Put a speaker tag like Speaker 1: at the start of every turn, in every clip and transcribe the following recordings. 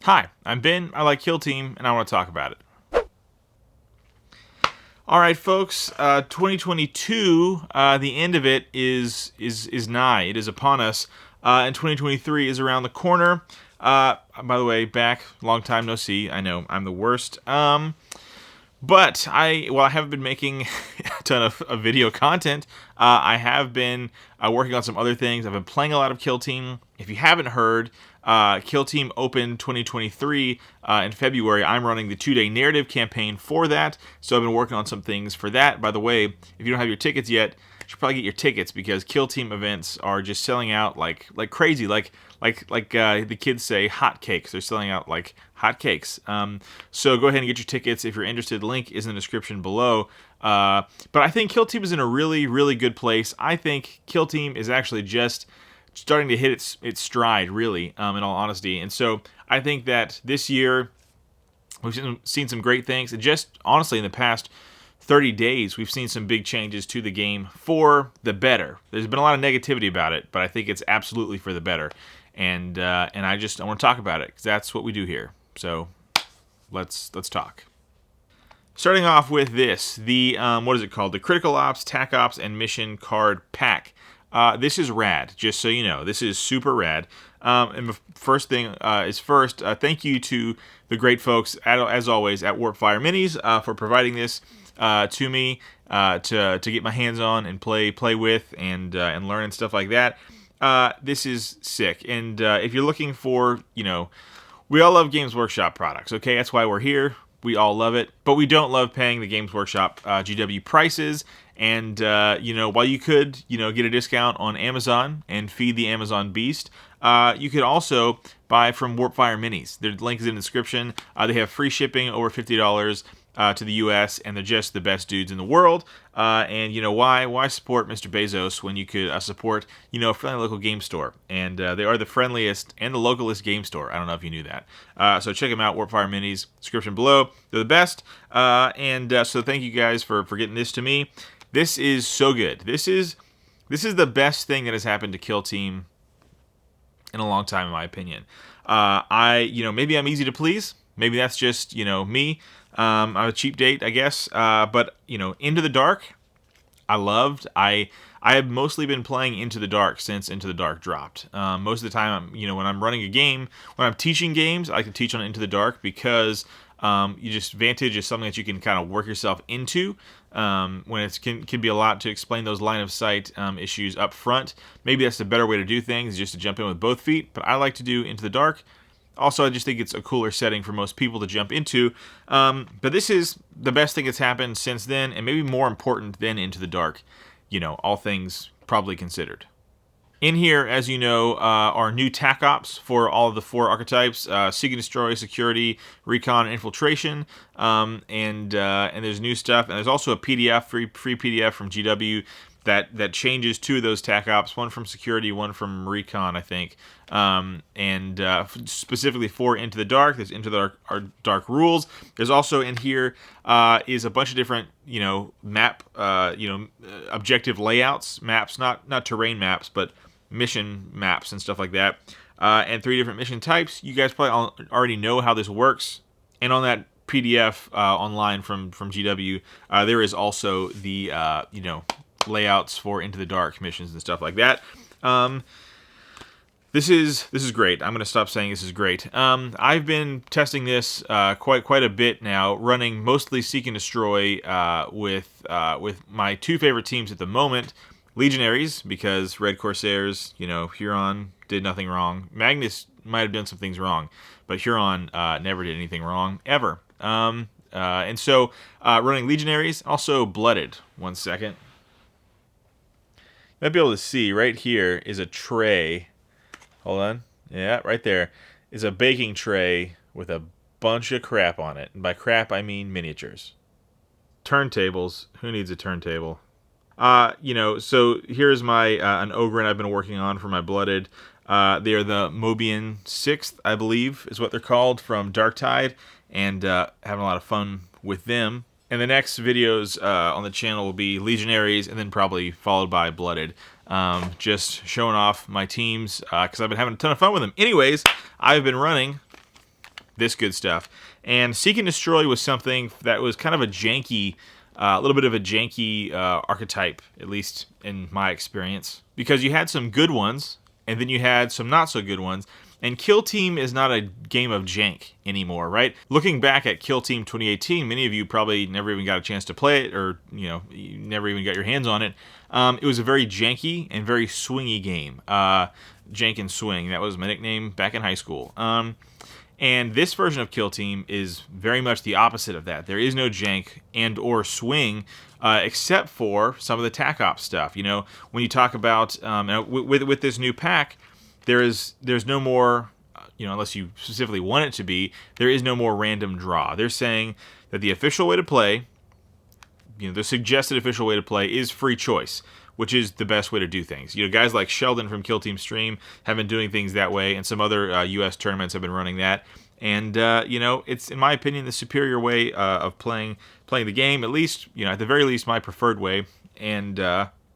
Speaker 1: Hi, I'm Ben, I like Kill Team, and I want to talk about it. Alright folks, 2022, the end of it is nigh. It is upon us, and 2023 is around the corner. By the way, back, long time no see. I know, I'm the worst. But I haven't been making a ton of video content. I have been working on some other things. I've been playing a lot of Kill Team. If you haven't heard, Kill Team opened 2023 in February. I'm running the 2-day narrative campaign for that, so I've been working on some things for that. By the way, if you don't have your tickets yet, you should probably get your tickets because Kill Team events are just selling out like crazy. Like the kids say, hotcakes. They're selling out like hotcakes. So go ahead and get your tickets if you're interested. The link is in the description below. But I think Kill Team is in a really, really good place. I think Kill Team is actually just starting to hit its stride, really, in all honesty. And so I think that this year we've seen some great things. And just honestly, in the past 30 days, we've seen some big changes to the game for the better. There's been a lot of negativity about it, but I think it's absolutely for the better. And I want to talk about it because that's what we do here. So let's talk. Starting off with this, the what is it called? The Critical Ops, TAC Ops, and Mission Card Pack. This is rad, just so you know. This is super rad. And the first thing is first, thank you to the great folks, as always, at Warpfire Minis for providing this to me to get my hands on and play with and learn and stuff like that. This is sick. And if you're looking for, we all love Games Workshop products, okay? That's why we're here. We all love it, but we don't love paying the Games Workshop GW prices. And, while you could, get a discount on Amazon and feed the Amazon beast, you could also buy from Warpfire Minis. Their link is in the description. They have free shipping over $50 to the U.S., and they're just the best dudes in the world. And, why support Mr. Bezos when you could support, a friendly local game store? And they are the friendliest and the localist game store. I don't know if you knew that. So check them out, Warpfire Minis, description below. They're the best. So thank you guys for getting this to me. This is so good. This is the best thing that has happened to Kill Team in a long time, in my opinion. Maybe I'm easy to please. Maybe that's just, me. I'm a cheap date, I guess. But, Into the Dark, I loved. I have mostly been playing Into the Dark since Into the Dark dropped. Most of the time, when I'm running a game, when I'm teaching games, I like to teach on Into the Dark because Vantage is something that you can kind of work yourself into when it can be a lot to explain those line of sight issues up front. Maybe that's the better way to do things, just to jump in with both feet. But I like to do Into the Dark. Also, I just think it's a cooler setting for most people to jump into. But this is the best thing that's happened since then, and maybe more important than Into the Dark, all things probably considered. In here, as you know, are new TAC Ops for all of the 4 archetypes: Seek and Destroy, Security, Recon, and Infiltration. And there's new stuff. And there's also a PDF, free PDF from GW that changes 2 of those TAC Ops, one from Security, one from Recon, I think. Specifically for Into the Dark, there's Into the Dark rules. There's also in here is a bunch of different, map, objective layouts, maps, not terrain maps, but mission maps and stuff like that, and 3 different mission types. You guys probably already know how this works, and on that PDF online from GW, there is also the layouts for Into the Dark missions and stuff like that. This is great. I'm going to stop saying this is great. I've been testing this quite a bit now, running mostly Seek and Destroy with my 2 favorite teams at the moment. Legionaries, because Red Corsairs, Huron did nothing wrong. Magnus might have done some things wrong, but Huron never did anything wrong, ever. And so running Legionaries, also Blooded. One second. You might be able to see right here is a tray. Hold on. Yeah, right there is a baking tray with a bunch of crap on it. And by crap, I mean miniatures. Turntables. Who needs a turntable? So here's my an Ogren I've been working on for my Blooded. They are the Mobian 6th, I believe, is what they're called, from Darktide, and having a lot of fun with them. And the next videos on the channel will be Legionaries, and then probably followed by Blooded. Just showing off my teams, because I've been having a ton of fun with them. Anyways, I've been running this good stuff. And Seek and Destroy was something that was kind of a janky, a little bit of a janky archetype, at least in my experience, because you had some good ones, and then you had some not so good ones. And Kill Team is not a game of jank anymore, right? Looking back at Kill Team 2018, many of you probably never even got a chance to play it, or you never even got your hands on it. It was a very janky and very swingy game. Jank and Swing, that was my nickname back in high school. And this version of Kill Team is very much the opposite of that. There is no jank and or swing, except for some of the TAC Ops stuff. When you talk about with this new pack, there's no more, unless you specifically want it to be, there is no more random draw. They're saying that the official way to play, the suggested official way to play is free choice, which is the best way to do things. Guys like Sheldon from Kill Team Stream have been doing things that way, and some other U.S. tournaments have been running that. And, it's, in my opinion, the superior way of playing the game, at least, at the very least, my preferred way. And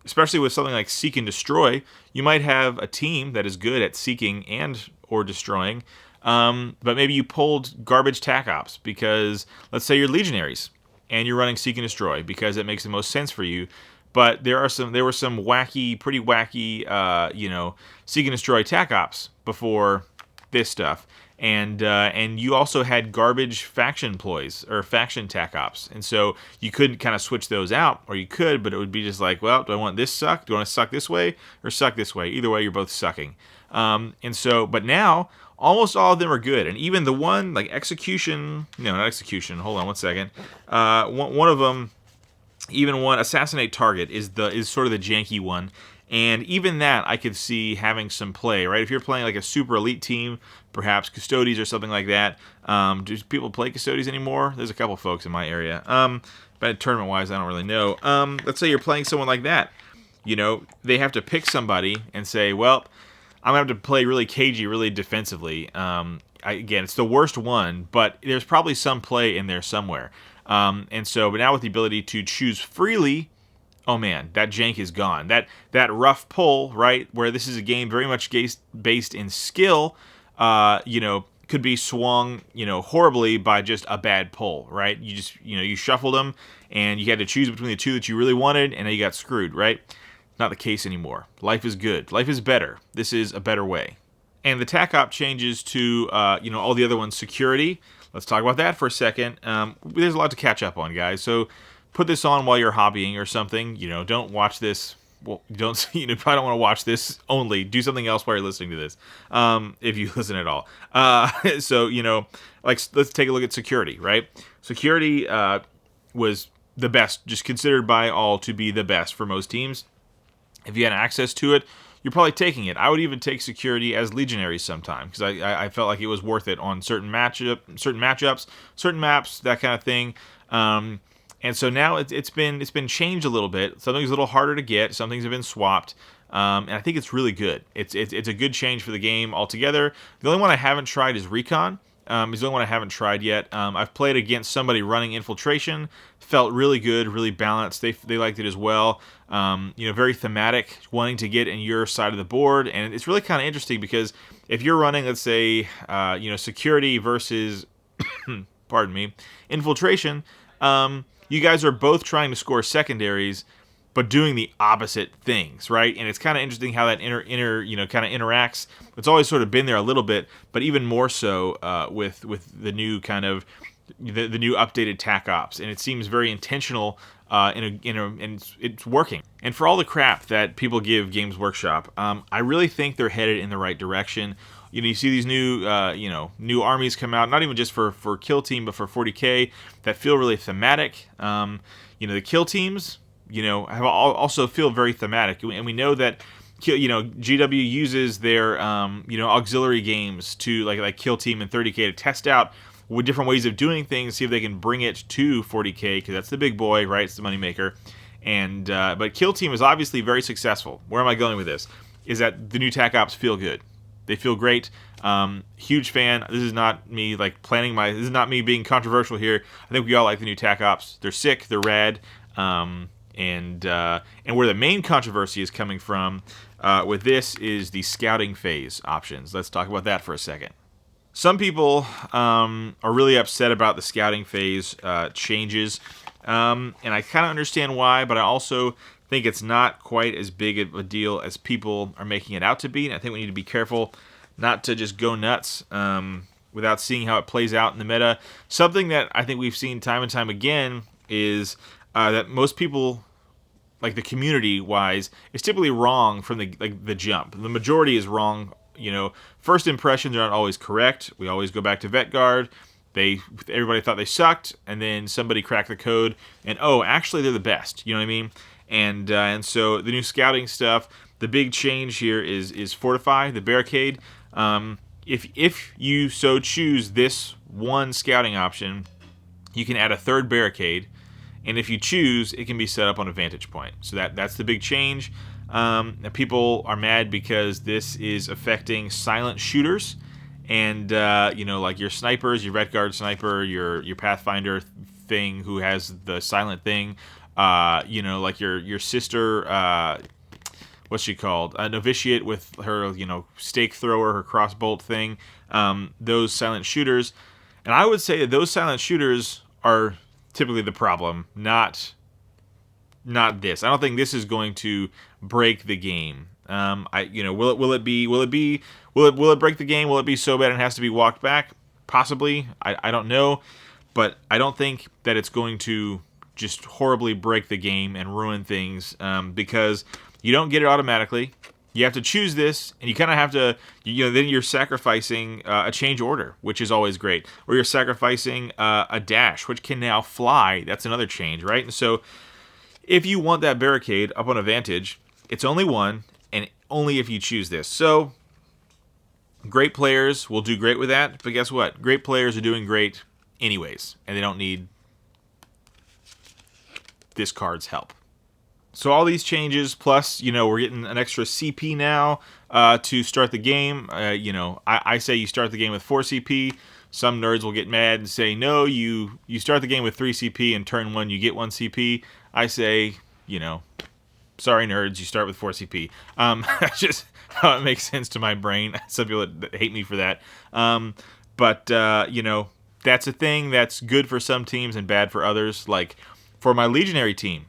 Speaker 1: especially with something like Seek and Destroy, you might have a team that is good at seeking and or destroying, but maybe you pulled garbage TAC Ops because, let's say you're Legionaries, and you're running Seek and Destroy because it makes the most sense for you. But there were some pretty wacky, Seek and Destroy TAC Ops before this stuff. And you also had garbage faction ploys or faction TAC Ops, and so you couldn't kind of switch those out, or you could, but it would be just like, well, do I want this suck? Do I want to suck this way or suck this way? Either way, you're both sucking. But now almost all of them are good, and even the one like Execution, no, not Execution. Hold on one second. One of them, even one Assassinate Target is sort of the janky one. And even that, I could see having some play, right? If you're playing like a super elite team, perhaps Custodes or something like that. Do people play Custodes anymore? There's a couple folks in my area. But tournament-wise, I don't really know. Let's say you're playing someone like that. They have to pick somebody and say, well, I'm going to have to play really cagey, really defensively. Again, it's the worst one, but there's probably some play in there somewhere. But now with the ability to choose freely, oh man, that jank is gone. That rough pull, right, where this is a game very much based in skill, could be swung, horribly by just a bad pull, right? You just, you shuffled them, and you had to choose between the two that you really wanted, and then you got screwed, right? Not the case anymore. Life is good. Life is better. This is a better way. And the TAC Op changes to, all the other ones, security. Let's talk about that for a second. There's a lot to catch up on, guys. So put this on while you're hobbying or something. Don't watch this. Well, you probably don't want to watch this only. Do something else while you're listening to this, if you listen at all. Let's take a look at security, right? Security was the best, just considered by all to be the best for most teams. If you had access to it, you're probably taking it. I would even take security as Legionaries sometimes, because I felt like it was worth it on certain matchups, certain maps, that kind of thing. And so now it's been changed a little bit. Some things a little harder to get. Some things have been swapped. And I think it's really good. It's a good change for the game altogether. The only one I haven't tried is Recon. Is the only one I haven't tried yet. I've played against somebody running Infiltration. Felt really good, really balanced. They liked it as well. Very thematic, wanting to get in your side of the board. And it's really kind of interesting because if you're running, let's say, security versus, pardon me, Infiltration, you guys are both trying to score secondaries, but doing the opposite things, right? And it's kind of interesting how that kind of interacts. It's always sort of been there a little bit, but even more so with the new kind of the new updated TAC Ops, and it seems very intentional. And it's working. And for all the crap that people give Games Workshop, I really think they're headed in the right direction. You see these new armies come out, not even just for Kill Team, but for 40K, that feel really thematic. The Kill Teams, have also feel very thematic, and we know that GW uses their auxiliary games to like Kill Team and 30K to test out with different ways of doing things, see if they can bring it to 40K, because that's the big boy, right? It's the moneymaker. And but Kill Team is obviously very successful. Where am I going with this? Is that the new TAC Ops feel good. They feel great. Huge fan. This is not me this is not me being controversial here. I think we all like the new TAC Ops. They're sick. They're rad. And where the main controversy is coming from with this is the scouting phase options. Let's talk about that for a second. Some people are really upset about the scouting phase changes, and I kind of understand why, but I also think it's not quite as big of a deal as people are making it out to be. And I think we need to be careful not to just go nuts without seeing how it plays out in the meta. Something that I think we've seen time and time again is that most people, like the community-wise, is typically wrong from the jump. The majority is wrong. First impressions are not always correct. We always go back to Vet Guard. Everybody thought they sucked, and then somebody cracked the code, and actually they're the best. You know what I mean? And so the new scouting stuff, the big change here is Fortify, the barricade. If you so choose this one scouting option, you can add a third barricade, and if you choose, it can be set up on a vantage point. So that's the big change. People are mad because this is affecting silent shooters, and like your snipers, your Red Guard sniper, your Pathfinder thing who has the silent thing. Like your sister, what's she called? A novitiate with her, stake thrower, her crossbolt thing. Those silent shooters, and I would say that those silent shooters are typically the problem, not this. I don't think this is going to break the game. Will it break the game? Will it be so bad it has to be walked back? Possibly. I don't know, but I don't think that it's going to just horribly break the game and ruin things, because you don't get it automatically. You have to choose this, and you kind of have to, then you're sacrificing a change order, which is always great. Or you're sacrificing a dash, which can now fly. That's another change, right? And so if you want that barricade up on a vantage, it's only one, and only if you choose this. So great players will do great with that, but guess what? Great players are doing great anyways, and they don't need this card's help. So all these changes, plus, we're getting an extra CP now to start the game. I say you start the game with 4 CP. Some nerds will get mad and say, no, you start the game with 3 CP, and turn 1 you get 1 CP. I say, sorry nerds, you start with 4 CP. That's just how it makes sense to my brain. Some people hate me for that. But that's a thing that's good for some teams and bad for others. Like, for my Legionary team,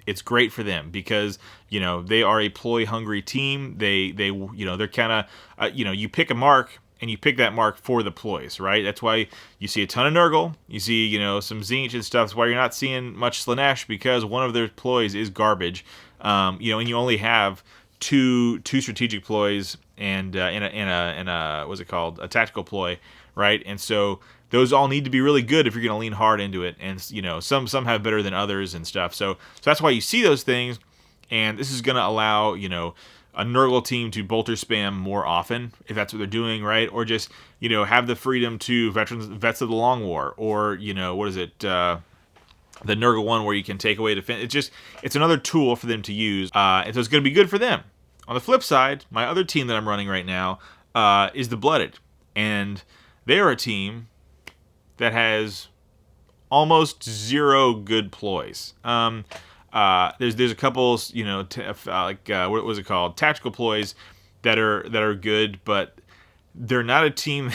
Speaker 1: it's great for them because, they are a ploy-hungry team. They're kind of, you pick a mark, and you pick that mark for the ploys, right? That's why you see a ton of Nurgle. You see, some Tzeentch and stuff. That's why you're not seeing much Slaanesh, because one of their ploys is garbage. And you only have two strategic ploys and a what's it called? A tactical ploy, right? And so those all need to be really good if you're going to lean hard into it. And some have better than others and stuff. So that's why you see those things. And this is going to allow a Nurgle team to bolter spam more often, if that's what they're doing, right? Or just, have the freedom to Vets of the Long War, or, what is it, the Nurgle one where you can take away defense. It's another tool for them to use, and so it's going to be good for them. On the flip side, my other team that I'm running right now is the Blooded, and they are a team that has almost 0 good ploys. There's a couple, what was it called? Tactical ploys that are good, but they're not a team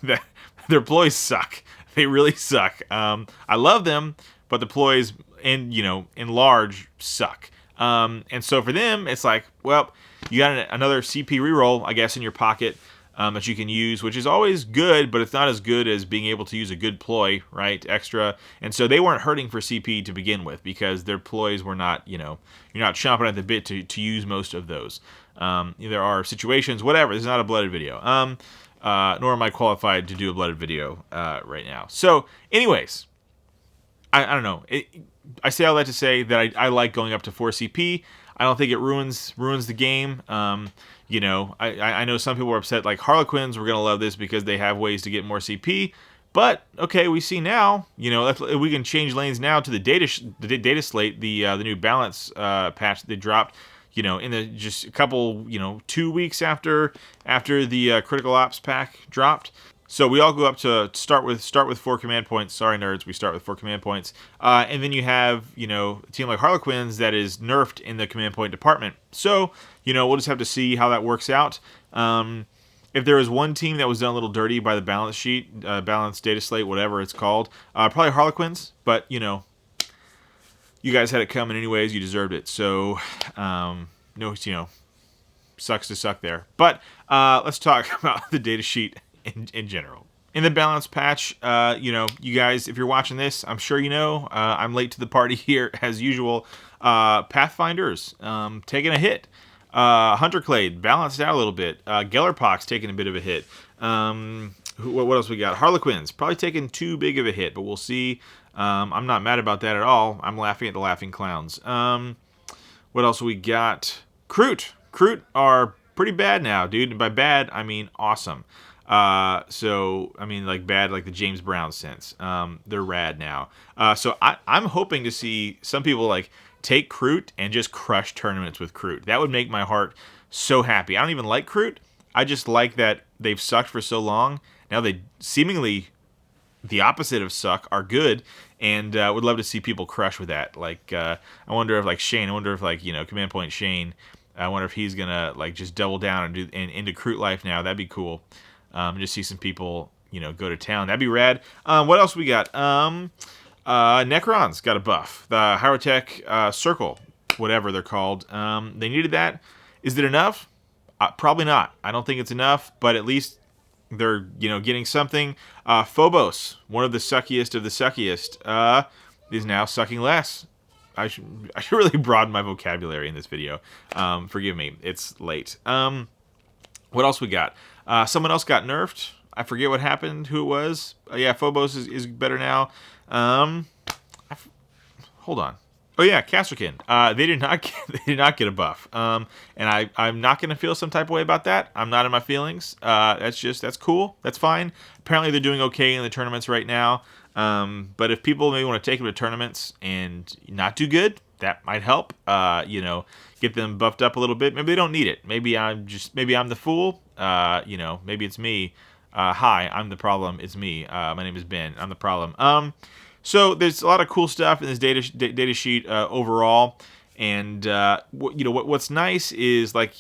Speaker 1: that their ploys suck. They really suck. I love them, but the ploys in large suck. And so for them, it's like, well, you got another CP reroll, I guess, in your pocket that you can use, which is always good, but it's not as good as being able to use a good ploy, right? Extra. And so they weren't hurting for CP to begin with, because their ploys were not, you're not chomping at the bit to use most of those. There are situations, whatever. This is not a Blooded video. Nor am I qualified to do a Blooded video right now. So, anyways, I don't know. I say all that to say that I like going up to 4 CP. I don't think it ruins the game. I know some people are upset, like Harlequins were going to love this because they have ways to get more CP. But, okay, we see now, we can change lanes now to the data slate, the new balance patch that they dropped, in the just a couple, 2 weeks after the Critical Ops pack dropped. So we all go up to start with 4 command points. Sorry, nerds, we start with 4 command points. And then you have, a team like Harlequins that is nerfed in the command point department. So, we'll just have to see how that works out. if there was one team that was done a little dirty by the balance sheet, balance data slate, whatever it's called, probably Harlequins. But you guys had it coming anyways. You deserved it. So no, sucks to suck there. But let's talk about the data sheet in general. In the balance patch, you guys, if you're watching this, I'm sure I'm late to the party here as usual. Pathfinders taking a hit. Hunterclade balanced out a little bit. Gellerpox taking a bit of a hit. What else we got? Harlequins probably taking too big of a hit, but we'll see. I'm not mad about that at all. I'm laughing at the laughing clowns. What else we got? Kroot are pretty bad now, dude. And by bad, I mean awesome. So I mean like bad, like the James Brown sense. They're rad now. So I'm hoping to see some people like take Kroot and just crush tournaments with Kroot. That would make my heart so happy. I don't even like Kroot. I just like that they've sucked for so long. Now they seemingly the opposite of suck are good, and would love to see people crush with that. Like I wonder if like Shane. I wonder if like Command Point Shane. I wonder if he's gonna like just double down and do into Kroot life now. That'd be cool. Just see some people go to town. That'd be rad. What else we got? Necrons got a buff. The Hyrotech Circle, whatever they're called. They needed that. Is it enough? Probably not. I don't think it's enough, but at least they're getting something. Phobos, one of the suckiest of the suckiest, is now sucking less. I should really broaden my vocabulary in this video. Forgive me, it's late. What else we got? Someone else got nerfed. I forget what happened, who it was. Yeah, Phobos is better now. Hold on. Oh yeah, Casterkin. They did not get a buff. And I'm not gonna feel some type of way about that. I'm not in my feelings. That's cool. That's fine. Apparently they're doing okay in the tournaments right now. But if people maybe want to take them to tournaments and not do good, that might help. Get them buffed up a little bit. Maybe they don't need it. Maybe I'm the fool. Maybe it's me. Hi, I'm the problem. It's me. My name is Ben. I'm the problem. So there's a lot of cool stuff in this data sheet overall, and what's nice is like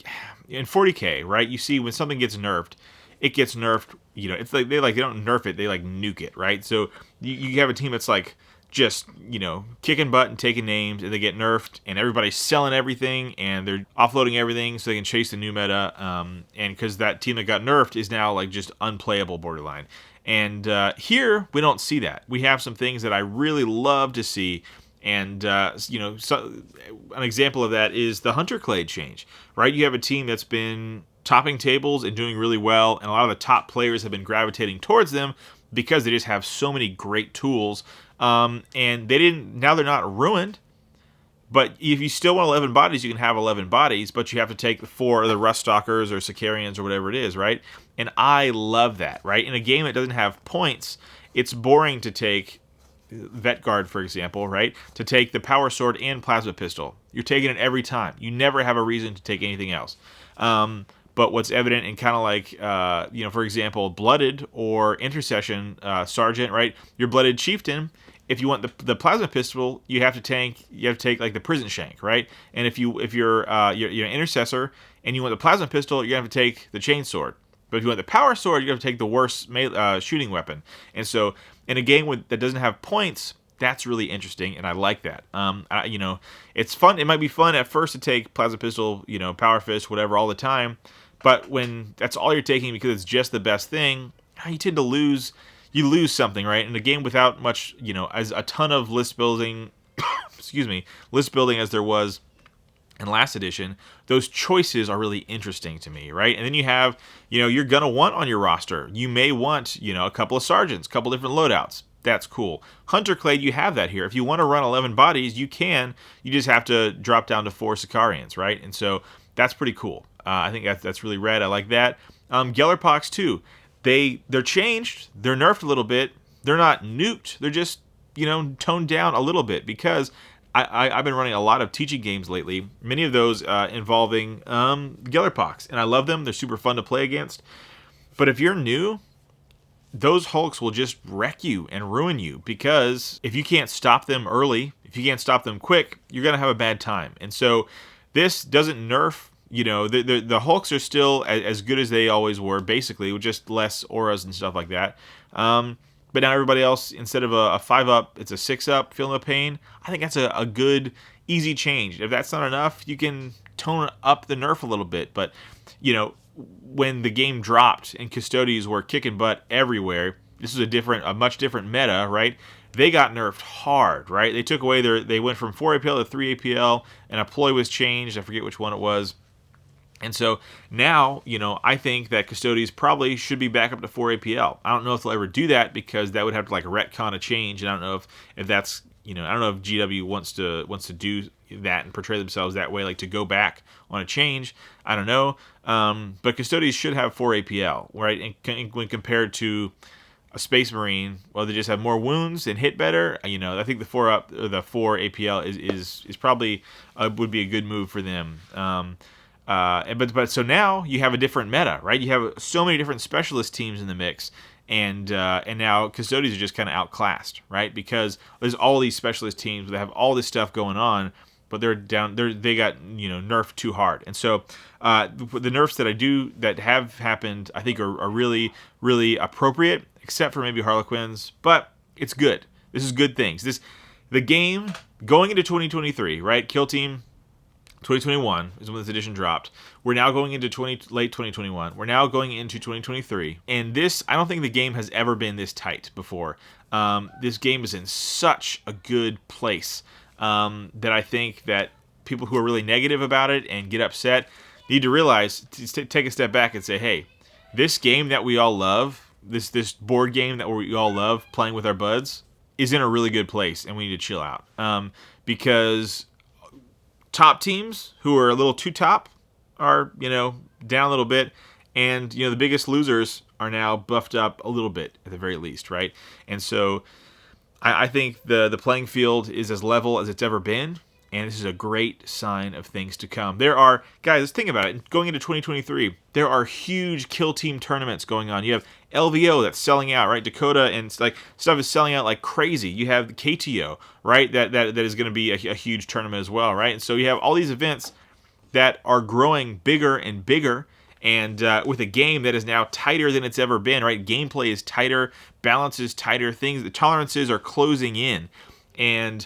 Speaker 1: in 40K, right? You see when something gets nerfed, it gets nerfed. It's like they don't nerf it, they like nuke it, right? So you have a team that's like just kicking butt and taking names, and they get nerfed, and everybody's selling everything, and they're offloading everything so they can chase the new meta. And because that team that got nerfed is now like just unplayable borderline. And here we don't see that. We have some things that I really love to see, and an example of that is the Hunterclade change, right? You have a team that's been topping tables and doing really well, and a lot of the top players have been gravitating towards them because they just have so many great tools. And now they're not ruined. But if you still want 11 bodies, you can have 11 bodies, but you have to take the 4 of the Ruststalkers or Sicarians or whatever it is, right? And I love that, right? In a game that doesn't have points, it's boring to take Vet Guard, for example, right? To take the Power Sword and Plasma Pistol. You're taking it every time. You never have a reason to take anything else. But what's evident in kind of like, for example, Blooded or Intercession Sergeant, right? Your Blooded Chieftain. If you want the plasma pistol, you have to take like the prison shank, right? And if you're an intercessor and you want the plasma pistol, you have to take the chainsword. But if you want the power sword, you have to take the worst shooting weapon. And so in a game that doesn't have points, that's really interesting, and I like that. It's fun. It might be fun at first to take plasma pistol, power fist, whatever, all the time. But when that's all you're taking because it's just the best thing, you tend to lose. You lose something, right? In a game without much, as a ton of list building, list building as there was in last edition, those choices are really interesting to me, right? And then you have, you're going to want on your roster. You may want, a couple of sergeants, a couple different loadouts. That's cool. Hunterclade, you have that here. If you want to run 11 bodies, you can. You just have to drop down to 4 Sicarians, right? And so that's pretty cool. I think that's really rad. I like that. Gellerpox, too. They're changed. They're nerfed a little bit. They're not nuked. They're just, toned down a little bit because I've been running a lot of teaching games lately, many of those involving Gellerpox, and I love them. They're super fun to play against. But if you're new, those Hulks will just wreck you and ruin you because if you can't stop them early, if you can't stop them quick, you're going to have a bad time. And so this doesn't nerf the Hulks are still as good as they always were, basically, with just less auras and stuff like that. But now everybody else, instead of a 5-up, it's a 6-up, Feel No Pain. I think that's a good, easy change. If that's not enough, you can tone up the nerf a little bit. But, when the game dropped and Custodies were kicking butt everywhere, this was a much different meta, right? They got nerfed hard, right? They took away they went from 4 APL to 3 APL, and a ploy was changed. I forget which one it was. And so now, I think that Custodies probably should be back up to 4 APL. I don't know if they'll ever do that, because that would have to retcon a change, and I don't know if that's, I don't know if GW wants to do that and portray themselves that way, to go back on a change. I don't know. But Custodies should have 4 APL, right? And when compared to a Space Marine, well, they just have more wounds and hit better. I think the 4 APL is probably would be a good move for them. But so now you have a different meta, right? You have so many different specialist teams in the mix, and now Custodies are just kind of outclassed, right? Because there's all these specialist teams that have all this stuff going on, but they got nerfed too hard. And so the nerfs that have happened, I think are really, really appropriate, except for maybe Harlequins, but it's good. This is good things. The game going into 2023, right? Kill Team 2021 is when this edition dropped. We're now going into late 2021. We're now going into 2023. And I don't think the game has ever been this tight before. This game is in such a good place that I think that people who are really negative about it and get upset need to realize, to take a step back and say, hey, this game that we all love, this board game that we all love playing with our buds, is in a really good place, and we need to chill out. Because top teams who are a little too top are, down a little bit, and, the biggest losers are now buffed up a little bit, at the very least, right? And so I think the playing field is as level as it's ever been, and this is a great sign of things to come. Guys, let's think about it. Going into 2023, there are huge Kill Team tournaments going on. You have LVO that's selling out, right? Dakota and stuff is selling out like crazy. You have the KTO, right? That is going to be a huge tournament as well, right? And so you have all these events that are growing bigger and bigger, and with a game that is now tighter than it's ever been, right? Gameplay is tighter, balance is tighter, the tolerances are closing in, and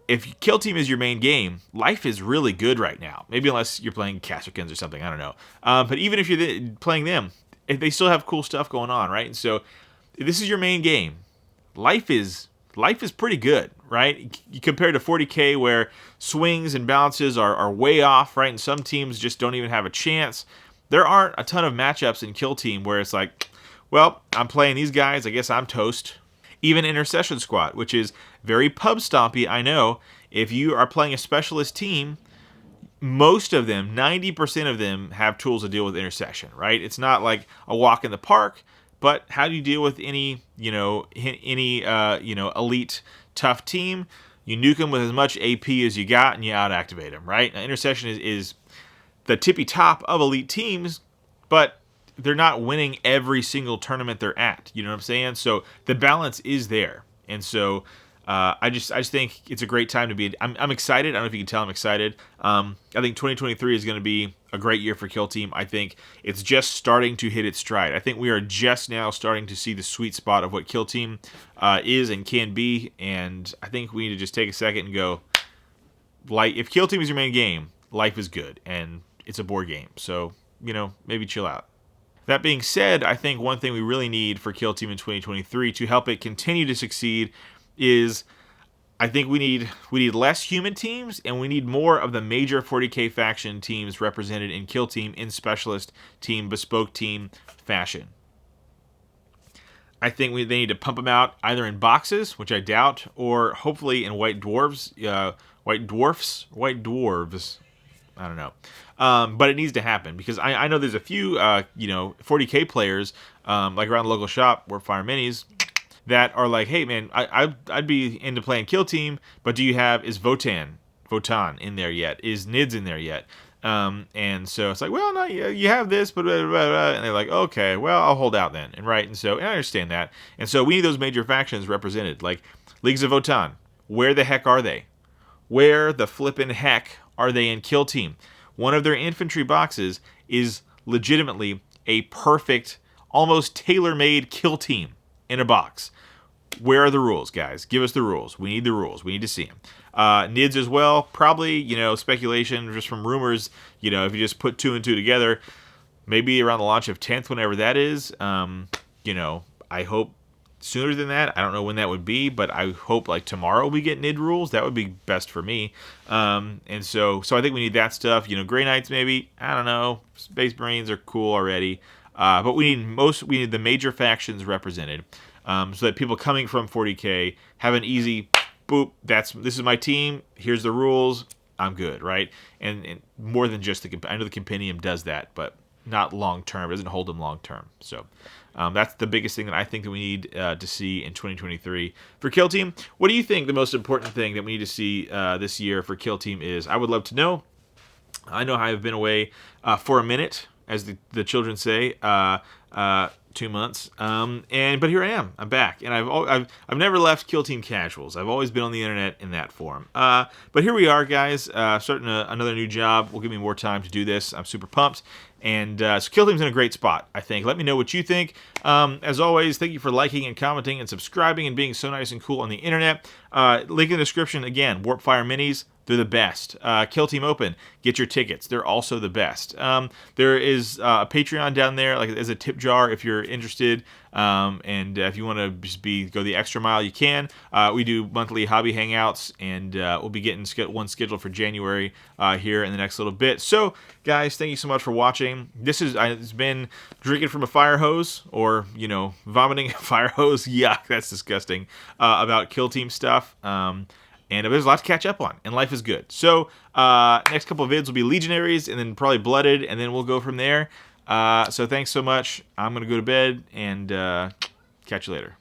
Speaker 1: if Kill Team is your main game, life is really good right now. Maybe unless you're playing Casterkins or something, I don't know. But even if you're playing them, they still have cool stuff going on, right? And so if this is your main game, life is pretty good, right? Compared to 40K, where swings and balances are way off, right? And some teams just don't even have a chance. There aren't a ton of matchups in Kill Team where it's like, well, I'm playing these guys, I guess I'm toast. Even Intercession Squad, which is very pub stompy, I know. If you are playing a specialist team, most of them, 90% of them, have tools to deal with intercession, right? It's not like a walk in the park, but how do you deal with any elite tough team? You nuke them with as much AP as you got, and you out-activate them, right? Now, intercession is the tippy top of elite teams, but they're not winning every single tournament they're at. You know what I'm saying? So the balance is there. And so I just think it's a great time to be. I'm excited. I don't know if you can tell I'm excited. I think 2023 is going to be a great year for Kill Team. I think it's just starting to hit its stride. I think we are just now starting to see the sweet spot of what Kill Team is and can be. And I think we need to just take a second and go, if Kill Team is your main game, life is good. And it's a board game. So, maybe chill out. That being said, I think one thing we really need for Kill Team in 2023 to help it continue to succeed is, I think we need less human teams, and we need more of the major 40K faction teams represented in Kill Team in specialist team, bespoke team fashion. I think they need to pump them out either in boxes, which I doubt, or hopefully in white dwarves. I don't know. But it needs to happen, because I know there's a few 40K players like around the local shop, Warpfire Minis, that are like, hey man, I'd be into playing Kill Team, but is Votan in there yet? Is Nids in there yet? And so it's like, well, no, you have this, but blah, blah, blah. And they're like, okay, well, I'll hold out then. And right, and so I understand that. And so we need those major factions represented, like Leagues of Votan. Where the heck are they? Where the flippin' heck are they in Kill Team? one of their infantry boxes is legitimately a perfect, almost tailor-made kill team in a box. Where are the rules, guys? Give us the rules. We need the rules. We need to see them. NIDS as well, probably, speculation just from rumors, if you just put 2 and 2 together, maybe around the launch of 10th, whenever that is. I hope sooner than that. I don't know when that would be, but I hope like tomorrow we get NID rules. That would be best for me. And so I think we need that stuff. Grey Knights maybe. I don't know. Space Marines are cool already. But we need the major factions represented, so that people coming from 40K have an easy boop. This is my team. Here's the rules. I'm good, right? And more than just I know the compendium does that, but not long term. It doesn't hold them long term. So that's the biggest thing that I think that we need to see in 2023 for Kill Team. What do you think the most important thing that we need to see this year for Kill Team is? I would love to know. I know I've been away for a minute, as the children say, 2 months. But here I am. I'm back, and I've never left Kill Team Casuals. I've always been on the internet in that form. But here we are, guys. Starting another new job. Will give me more time to do this. I'm super pumped. And so Kill Team's in a great spot, I think. Let me know what you think. As always, thank you for liking and commenting and subscribing and being so nice and cool on the internet. Link in the description, again, Warpfire Minis. They're the best. Kill Team Open, get your tickets. They're also the best. There is a Patreon down there, like as a tip jar if you're interested. And if you want to just go the extra mile, you can. We do monthly hobby hangouts, and we'll be getting one scheduled for January here in the next little bit. So, guys, thank you so much for watching. It's been drinking from a fire hose, or vomiting a fire hose. Yuck, that's disgusting. About Kill Team stuff. And there's a lot to catch up on, and life is good. So next couple of vids will be Legionaries, and then probably Blooded, and then we'll go from there. So thanks so much. I'm going to go to bed, and catch you later.